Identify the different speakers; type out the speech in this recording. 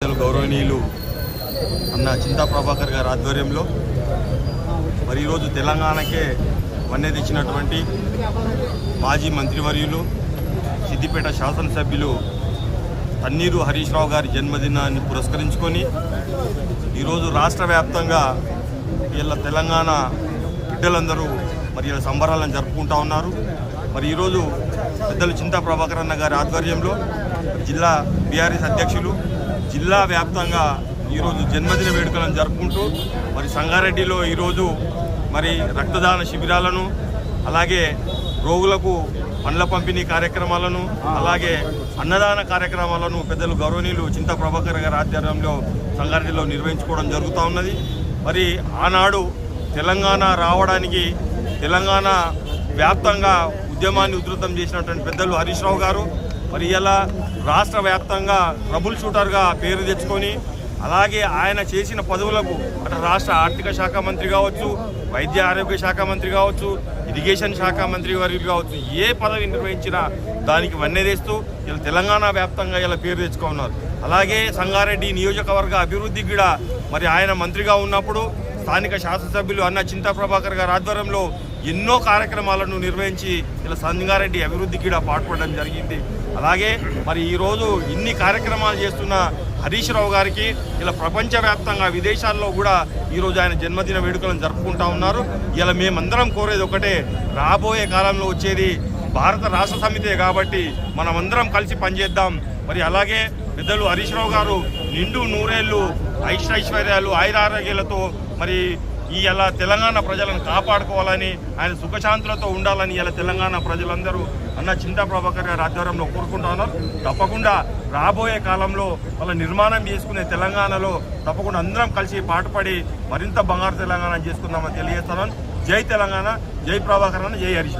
Speaker 1: గౌరవనీయులు అన్న చింతా ప్రభాకర్ గారి ఆధ్వర్యంలో మరి ఈరోజు తెలంగాణకే వన్నె తెచ్చినటువంటి మాజీ మంత్రివర్యులు సిద్దిపేట శాసనసభ్యులు తన్నీరు హరీష్ రావు గారి జన్మదినాన్ని పురస్కరించుకొని ఈరోజు రాష్ట్ర వ్యాప్తంగా వీళ్ళ తెలంగాణ బిడ్డలందరూ మరి ఇలా సంబరాలను జరుపుకుంటూ ఉన్నారు. మరి ఈరోజు పెద్దలు చింతా ప్రభాకర్ అన్న గారి ఆధ్వర్యంలో జిల్లా బీఆర్ఎస్ అధ్యక్షులు జిల్లా వ్యాప్తంగా ఈరోజు జన్మదిన వేడుకలను జరుపుకుంటూ మరి సంగారెడ్డిలో ఈరోజు మరి రక్తదాన శిబిరాలను అలాగే రోగులకు పండ్ల పంపిణీ కార్యక్రమాలను అలాగే అన్నదాన కార్యక్రమాలను పెద్దలు గౌరవనీయులు చింతా ప్రభాకర్ గారి ఆధ్వర్యంలో సంగారెడ్డిలో నిర్వహించుకోవడం జరుగుతూ ఉన్నది. మరి ఆనాడు తెలంగాణ రావడానికి తెలంగాణ వ్యాప్తంగా ఉద్యమాన్ని ఉధృతం చేసినటువంటి పెద్దలు హరీష్ రావు గారు మరి ఇలా రాష్ట్ర వ్యాప్తంగా ట్రబుల్ షూటర్గా పేరు తెచ్చుకొని అలాగే ఆయన చేసిన పదవులకు అటు రాష్ట్ర ఆర్థిక శాఖ మంత్రి కావచ్చు, వైద్య ఆరోగ్య శాఖ మంత్రి కావచ్చు, ఇరిగేషన్ శాఖ మంత్రి వర్యులు కావచ్చు, ఏ పదవి నిర్వహించినా దానికి వన్నెదేస్తూ ఇలా తెలంగాణ వ్యాప్తంగా ఇలా పేరు తెచ్చుకున్నారు. అలాగే సంగారెడ్డి నియోజకవర్గ అభివృద్ధికి కూడా మరి ఆయన మంత్రిగా ఉన్నప్పుడు స్థానిక శాసనసభ్యులు అన్న చింతా ప్రభాకర్ గారి ఆధ్వర్యంలో ఎన్నో కార్యక్రమాలను నిర్వహించి ఇలా సంగారెడ్డి అభివృద్ధికి కూడా పాటుపడడం జరిగింది. అలాగే మరి ఈరోజు ఇన్ని కార్యక్రమాలు చేస్తున్న హరీష్ రావు గారికి ఇలా ప్రపంచవ్యాప్తంగా విదేశాల్లో కూడా ఈరోజు ఆయన జన్మదిన వేడుకలను జరుపుకుంటూ ఉన్నారు. ఇలా మేమందరం కోరేది ఒకటే, రాబోయే కాలంలో వచ్చేది భారత రాష్ట్ర సమితే కాబట్టి మనమందరం కలిసి పనిచేద్దాం. మరి అలాగే పెద్దలు హరీష్ రావు గారు నిండు నూరేళ్ళు ఐశ్వర్యాలు ఆయురారోగ్యాలతో మరి ఇలా తెలంగాణ ప్రజలను కాపాడుకోవాలని ఆయన సుఖశాంతులతో ఉండాలని ఇలా తెలంగాణ ప్రజలందరూ అన్న చింతా ప్రభాకర్ గారి ఆధ్వర్యంలో కోరుకుంటా ఉన్నారు. తప్పకుండా రాబోయే కాలంలో వాళ్ళ నిర్మాణం చేసుకునే తెలంగాణలో తప్పకుండా అందరం కలిసి పాటుపడి మరింత బంగారు తెలంగాణ చేసుకుందామని తెలియజేస్తున్నాను. జై తెలంగాణ, జై ప్రభాకర్ అన్న, జై హరీష్.